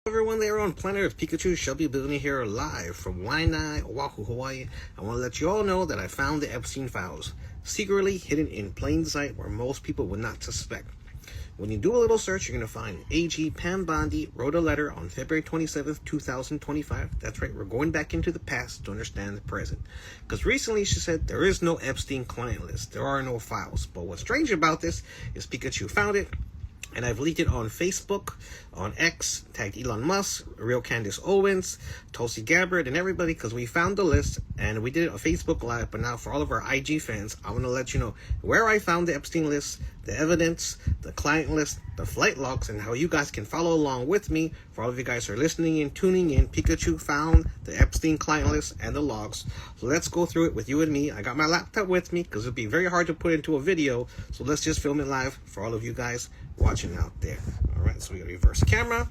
Everyone there on planet Earth, Pikachu, Shelby, Billionaire here live from Waianae, Oahu, Hawaii. I want to let you all know that I found the Epstein Files, secretly hidden in plain sight where most people would not suspect. When you do a little search, you're going to find AG Pam Bondi wrote a letter on February 27th, 2025. That's right, we're going back into the past to understand the present. Because recently she said there is no Epstein client list, there are no files. But what's strange about this is Pikachu found it, and I've leaked it on Facebook, on X, tagged Elon Musk, Real Candace Owens, Tulsi Gabbard, and everybody, because we found the list, and we did it on Facebook Live. But now for all of our IG fans, I want to let you know where I found the Epstein list, the evidence, the client list, the flight logs, and how you guys can follow along with me. For all of you guys who are listening and tuning in, Pikachu found the Epstein client list and the logs. So let's go through it with you and me. I got my laptop with me because it'd be very hard to put into a video. So let's just film it live for all of you guys watching out there. All right, so we got to reverse the camera.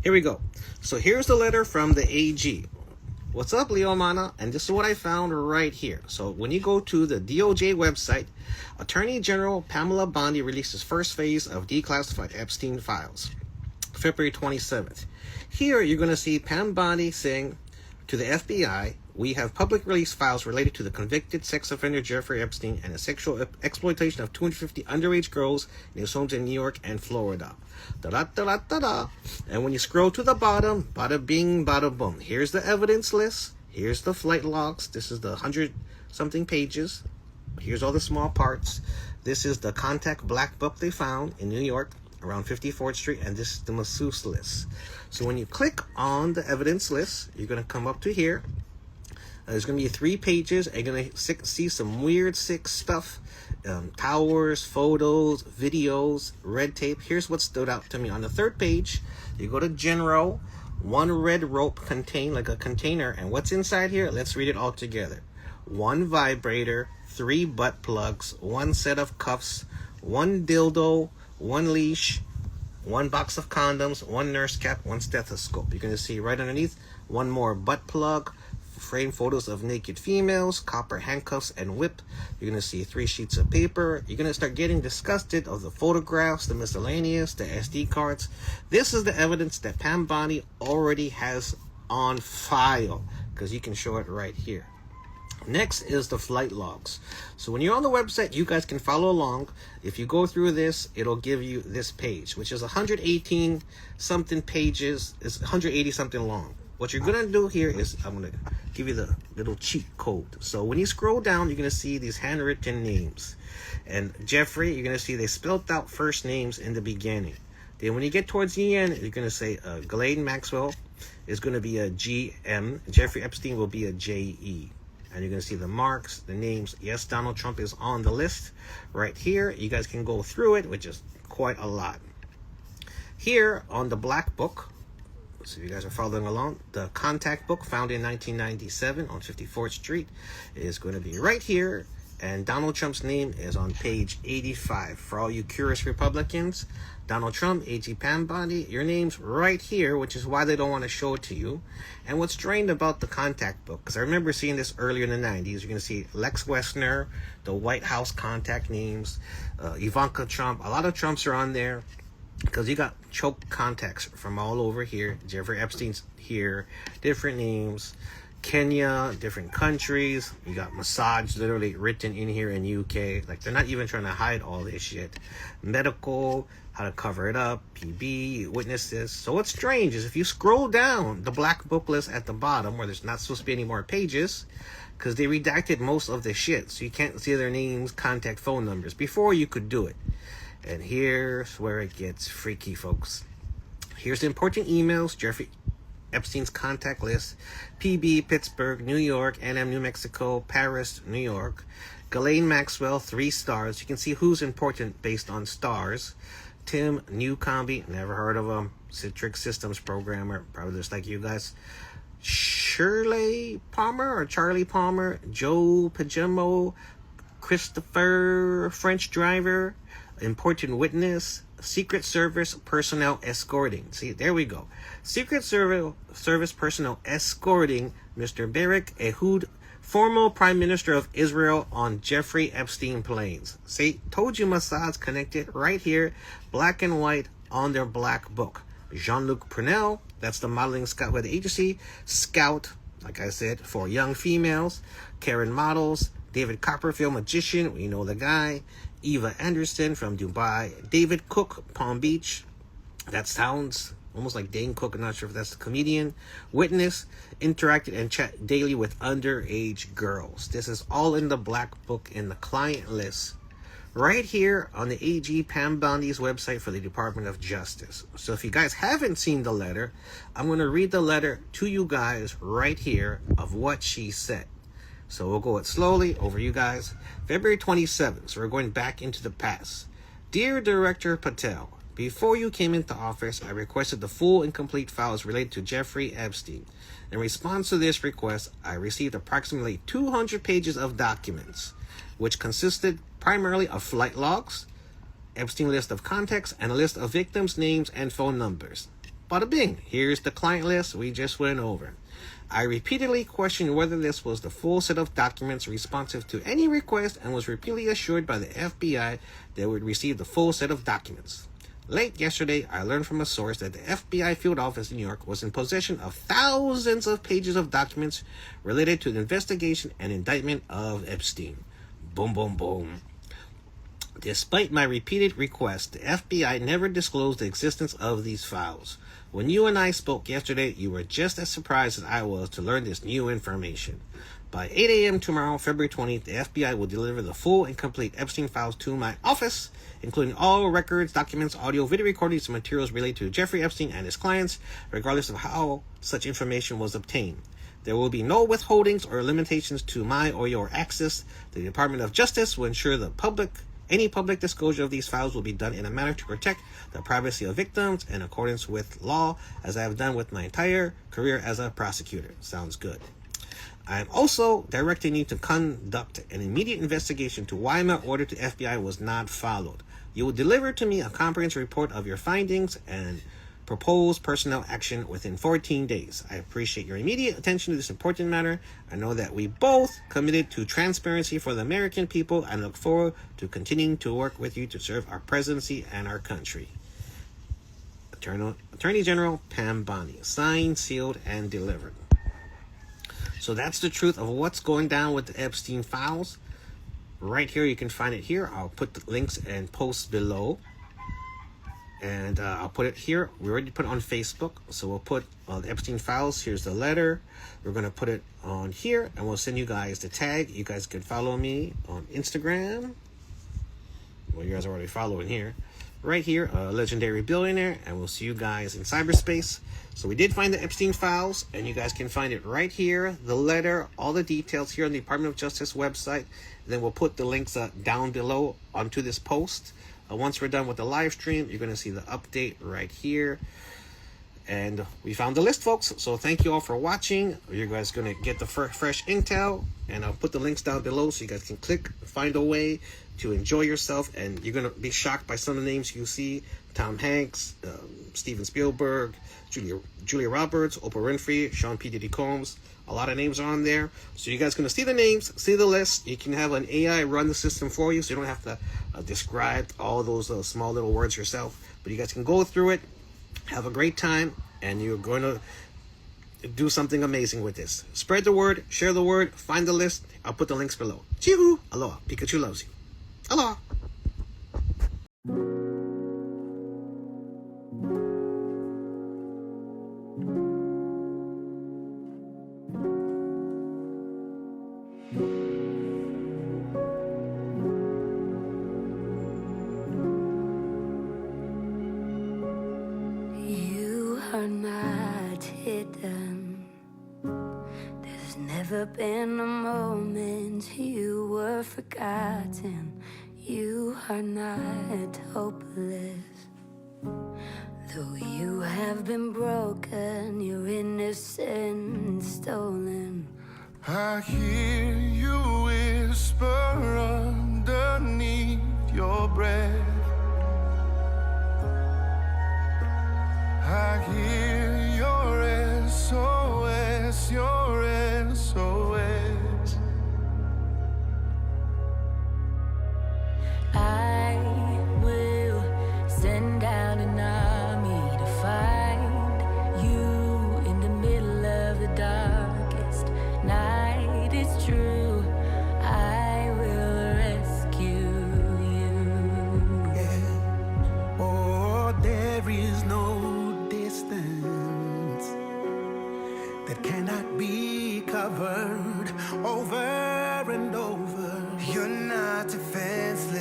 Here we go. So here's the letter from the AG. What's up, Leo Mana? And this is what I found right here. So when you go to the DOJ website, Attorney General Pamela Bondi released his first phase of declassified Epstein files, February 27th. Here you're going to see Pam Bondi saying to the FBI, we have public release files related to the convicted sex offender Jeffrey Epstein and the sexual exploitation of 250 underage girls in his homes in New York and Florida. Da-da-da-da-da-da. And when you scroll to the bottom, bada bing, bada boom. Here's the evidence list. Here's the flight logs. This is the 100-something pages. Here's all the small parts. This is the contact black book they found in New York around 54th Street, and this is the masseuse list. So when you click on the evidence list, you're going to come up to here. There's going to be 3 pages, and you're going to see some weird, sick stuff. Towers, photos, videos, red tape. Here's what stood out to me. On the 3rd page, you go to General, 1 red rope contained like a container. And what's inside here? Let's read it all together. 1 vibrator, 3 butt plugs, 1 set of cuffs, 1 dildo, 1 leash, 1 box of condoms, 1 nurse cap, 1 stethoscope. You're going to see right underneath 1 more butt plug, frame photos of naked females, copper handcuffs and whip. You're going to see 3 sheets of paper. You're going to start getting disgusted of the photographs, the miscellaneous, the SD cards. This is the evidence that Pam Bondi already has on file, because you can show it right here. Next is the flight logs. So when you're on the website, you guys can follow along. If you go through this, it'll give you this page, which is 118 something pages. It's 180 something long. What you're going to do here is I'm going to give you the little cheat code. So when you scroll down, you're going to see these handwritten names. And Jeffrey, you're going to see they spelled out first names in the beginning. Then when you get towards the end, you're going to say Ghislaine Maxwell is going to be a GM. Jeffrey Epstein will be a JE. And you're going to see the marks, the names. Yes, Donald Trump is on the list right here. You guys can go through it, which is quite a lot. Here on the black book, so if you guys are following along, the contact book found in 1997 on 54th Street is going to be right here. And Donald Trump's name is on page 85. For all you curious Republicans, Donald Trump, AG Pam Bondi, your name's right here, which is why they don't want to show it to you. And what's strange about the contact book, because I remember seeing this earlier in the 90s, you're going to see Lex Wessner, the White House contact names, Ivanka Trump. A lot of Trumps are on there, because you got choke contacts from all over here. Jeffrey Epstein's here, different names. Kenya, different countries. You got massage literally written in here in UK. Like, they're not even trying to hide all this shit. Medical, how to cover it up, PB, witnesses. So what's strange is if you scroll down the black book list at the bottom, where there's not supposed to be any more pages, because they redacted most of the shit, so you can't see their names, contact, phone numbers. Before you could do it. And here's where it gets freaky, folks. Here's the important emails. Jeffrey Epstein's contact list: PB, Pittsburgh, New York, NM, New Mexico, Paris, New York. Ghislaine Maxwell, 3 stars. You can see who's important based on stars. Tim Newcombe, never heard of him. Citrix Systems programmer, probably just like you guys. Shirley Palmer or Charlie Palmer. Joe Pajemo, Christopher, French driver. Important witness. Secret Service personnel escorting. See, there we go. Secret Service personnel escorting Mr. Barak Ehud, former Prime Minister of Israel, on Jeffrey Epstein planes. See, told you Mossad's connected right here, black and white on their black book. Jean-Luc Purnell, that's the modeling scout with the agency. Scout, like I said, for young females. Karen Models. David Copperfield, magician, we know the guy. Eva Anderson from Dubai. David Cook, Palm Beach. That sounds almost like Dane Cook. I'm not sure if that's the comedian. Witness, interacted and chat daily with underage girls. This is all in the black book in the client list right here on the AG Pam Bondi's website for the Department of Justice. So if you guys haven't seen the letter, I'm going to read the letter to you guys right here of what she said. So we'll go it slowly over you guys. February 27th, so we're going back into the past. Dear Director Patel, before you came into office, I requested the full and complete files related to Jeffrey Epstein. In response to this request, I received approximately 200 pages of documents, which consisted primarily of flight logs, Epstein list of contacts, and a list of victims' names and phone numbers. Bada bing, here's the client list we just went over. I repeatedly questioned whether this was the full set of documents responsive to any request and was repeatedly assured by the FBI they would receive the full set of documents. Late yesterday, I learned from a source that the FBI field office in New York was in possession of thousands of pages of documents related to the investigation and indictment of Epstein. Boom, boom, boom. Despite my repeated requests, the FBI never disclosed the existence of these files. When you and I spoke yesterday, you were just as surprised as I was to learn this new information. By 8 a.m. tomorrow, February 20th, the FBI will deliver the full and complete Epstein files to my office, including all records, documents, audio, video recordings, and materials related to Jeffrey Epstein and his clients, regardless of how such information was obtained. There will be no withholdings or limitations to my or your access. The Department of Justice will ensure any public disclosure of these files will be done in a manner to protect the privacy of victims in accordance with law, as I have done with my entire career as a prosecutor. Sounds good. I am also directing you to conduct an immediate investigation to why my order to FBI was not followed. You will deliver to me a comprehensive report of your findings and propose personnel action within 14 days. I appreciate your immediate attention to this important matter. I know that we both committed to transparency for the American people and look forward to continuing to work with you to serve our presidency and our country. Attorney General Pam Bondi. Signed, sealed, and delivered. So that's the truth of what's going down with the Epstein files. Right here, you can find it here. I'll put the links and posts below. And I'll put it here. We already put it on Facebook. So we'll put the Epstein files. Here's the letter. We're going to put it on here. And we'll send you guys the tag. You guys can follow me on Instagram. Well, you guys are already following here. Right here, Legendary Billionaire. And we'll see you guys in cyberspace. So we did find the Epstein files. And you guys can find it right here. The letter, all the details here on the Department of Justice website. And then we'll put the links down below onto this post. Once we're done with the live stream, you're going to see the update right here. And we found the list, folks. So thank you all for watching. You guys going to get the fresh intel. And I'll put the links down below so you guys can click, find a way to enjoy yourself. And you're going to be shocked by some of the names you see. Tom Hanks, Steven Spielberg, Julia Roberts, Oprah Winfrey, Sean P. Diddy Combs. A lot of names are on there. So you guys going to see the names, see the list. You can have an AI run the system for you so you don't have to describe all those small little words yourself. But you guys can go through it, have a great time, and you're going to do something amazing with this. Spread the word, share the word, find the list. I'll put the links below. Chee-hoo! Aloha. Pikachu loves you. Aloha. Are not hidden. There's never been a moment you were forgotten. You are not hopeless. Though you have been broken, your innocence stolen. I hear you whisper underneath your breath. I hear your SOS, your SOS. I will send out an army to fight. that cannot be covered over and over. You're not defenseless.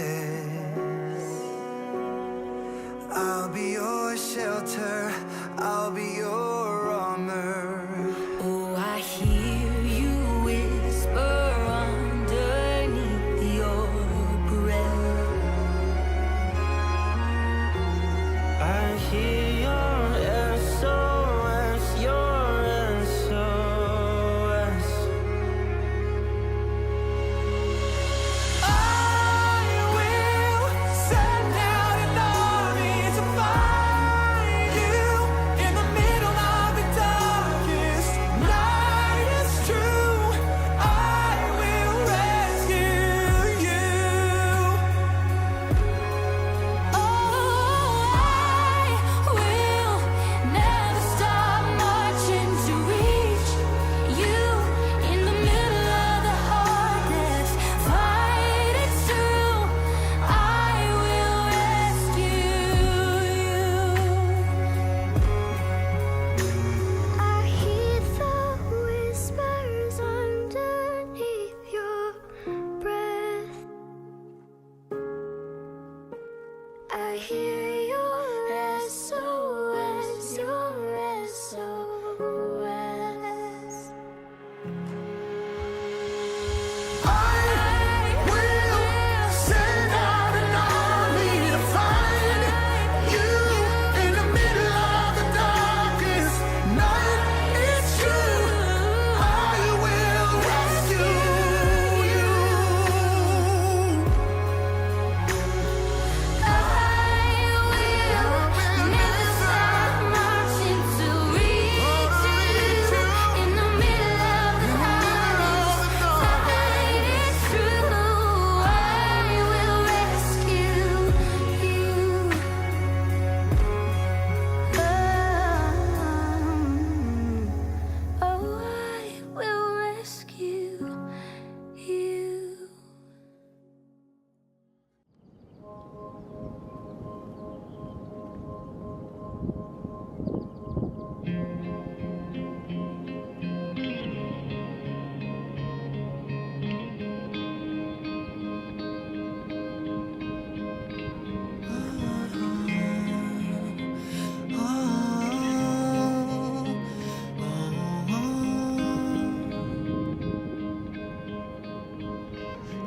I'll be your shelter, I'll be your armor. Oh, I hear you whisper underneath your breath. I hear your SOS, your SOS. I will send out an army to find you in the middle of the darkest night. It's true, I will rescue you. Oh, I will never stop marching to reach you in the middle of the hardest fight. It's true, I will rescue you. I hear the whispers underneath your breath. I hear your SOS, your SOS. I will send out an army to find you in the middle of the darkest night. It's true, I will rescue you. I will never stop marching to reach you in the middle of the hardest fight. It's true, I will rescue you. Oh, I will rescue you.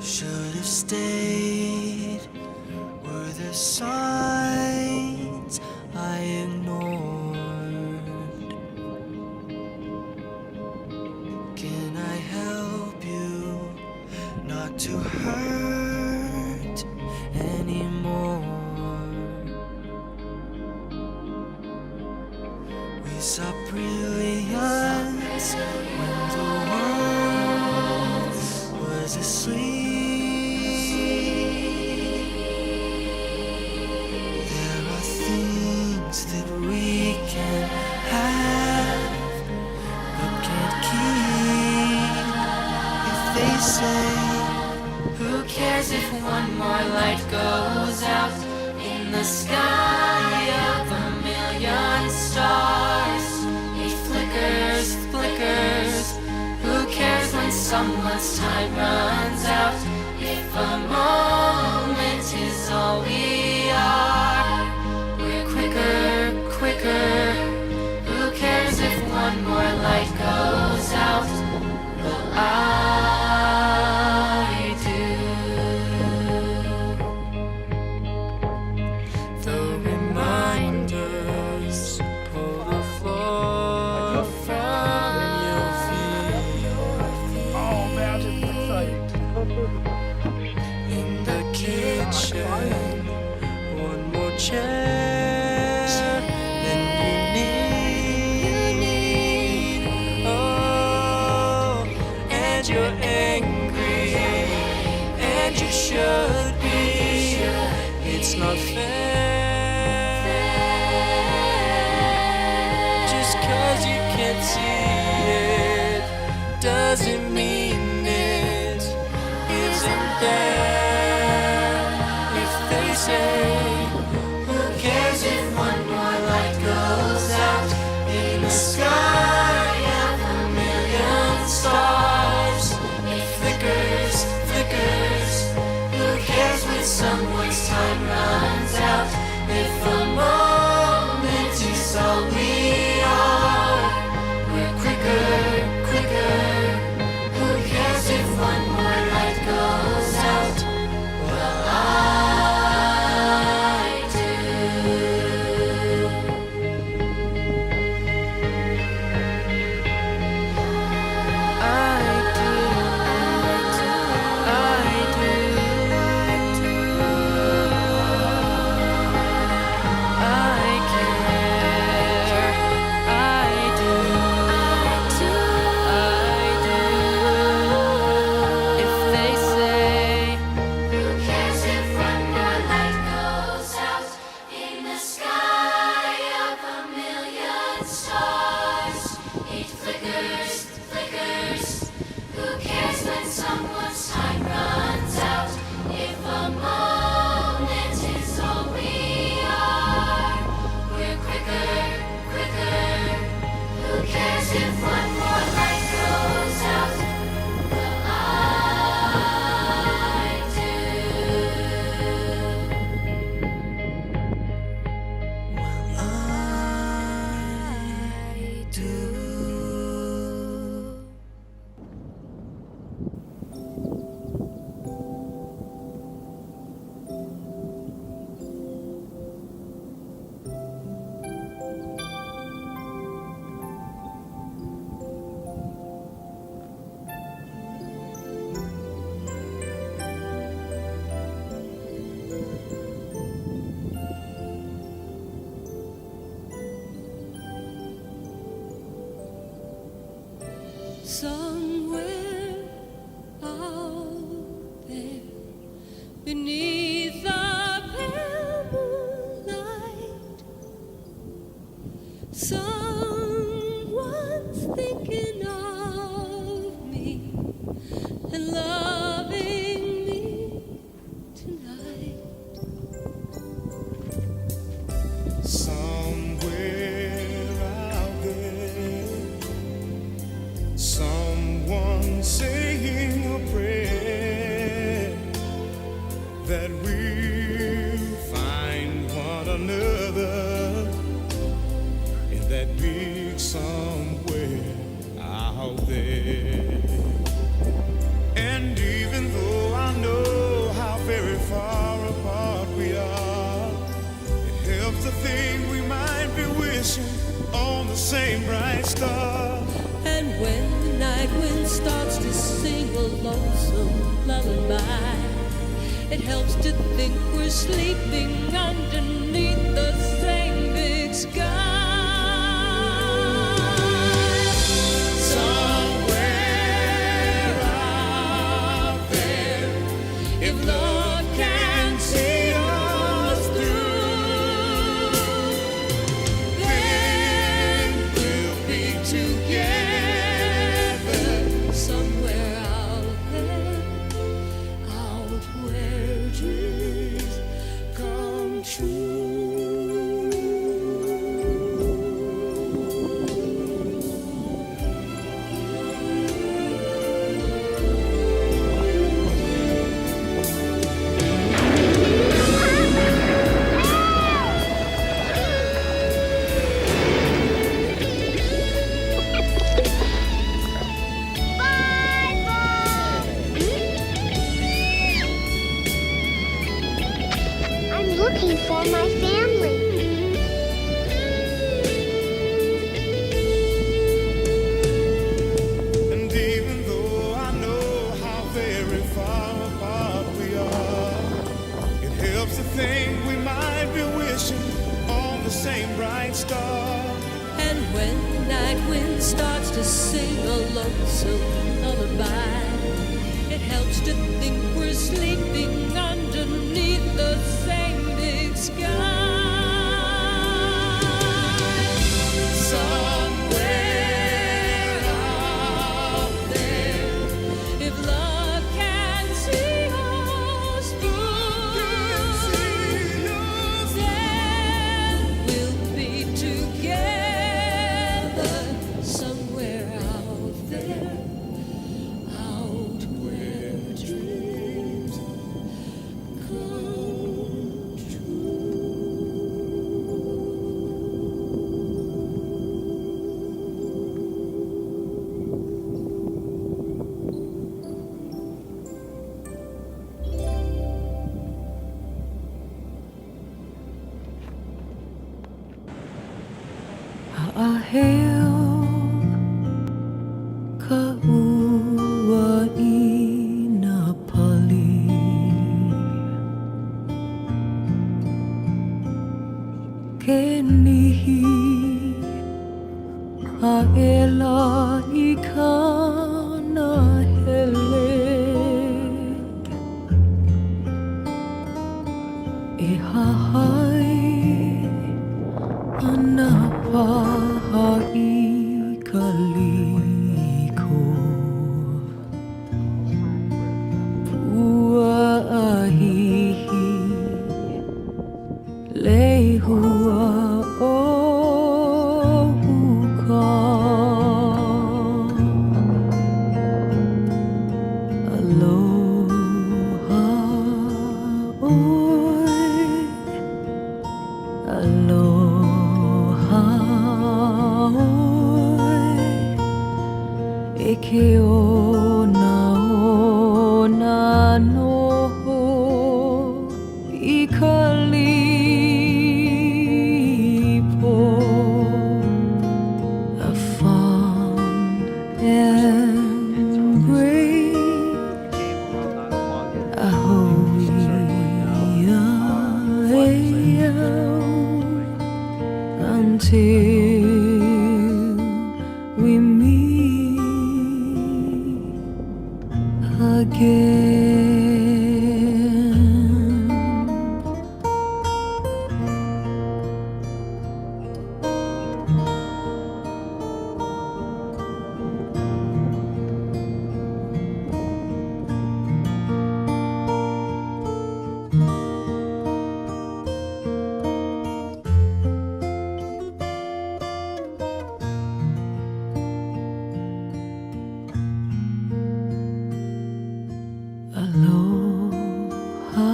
Should have stayed. Were there signs I ignored? Can I help you not to hurt anymore? We saw brilliance when the world was asleep. There are things that we can have but can't keep. If they say, Who cares if one more light goes out in the sky of a million stars? It flickers, flickers. Who cares when someone's time runs out? If a moment is all we are, we're quicker, quicker. Who cares if one more light goes out? Well, I do. the reminders pull the floor from your feet. Oh man, I'm just excited. In the kitchen, one more chair than you need. Oh, and you're angry, and you should be. It's not fair. Just 'cause you can't see it doesn't mean it isn't there. If they say, who cares if one more light goes out in the sky of a cares if one more light goes out? Well, I do. Somewhere out there, beneath the pale moonlight, someone's thinking of me and loving me tonight. Somewhere out there, someone saying a prayer that we'll find one another in that big somewhere out there. And even though I know how very far apart we are, it helps to think we might be wishing on the same bright star. And when the night wind starts to sing a lonesome lullaby, it helps to think we're sleeping underneath the same big sky. Somewhere out there, if love can see us through, then we'll be together. Somewhere out there, out where dreams come true. I'm looking for my family. And even though I know how very far apart we are, it helps to think we might be wishing on the same bright star. And when the night wind starts to sing a lonesome lullaby, it helps to think we're sleeping underneath the same big sky. Somewhere out there, If love can see us through, then we'll be together. Somewhere out there, out where dreams come true. Aheo ka ua I na pali, ke nihi a ela I ka na hele, e hahai ana paha I kaliko, pua ahihi lehua o huka. Ekeona no ikalipo, a fond embrace, a holy until we meet again. Aloha,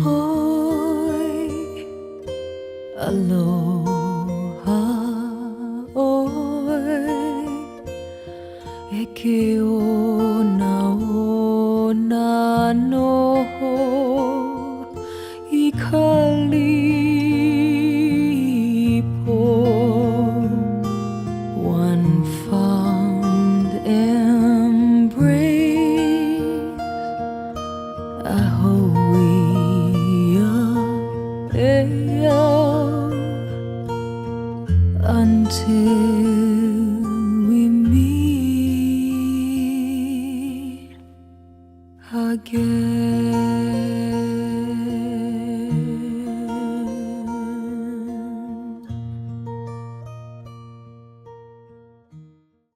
oi. Aloha, oi. Ekeona ona no ikalipo, one fond embrace, a until we meet again.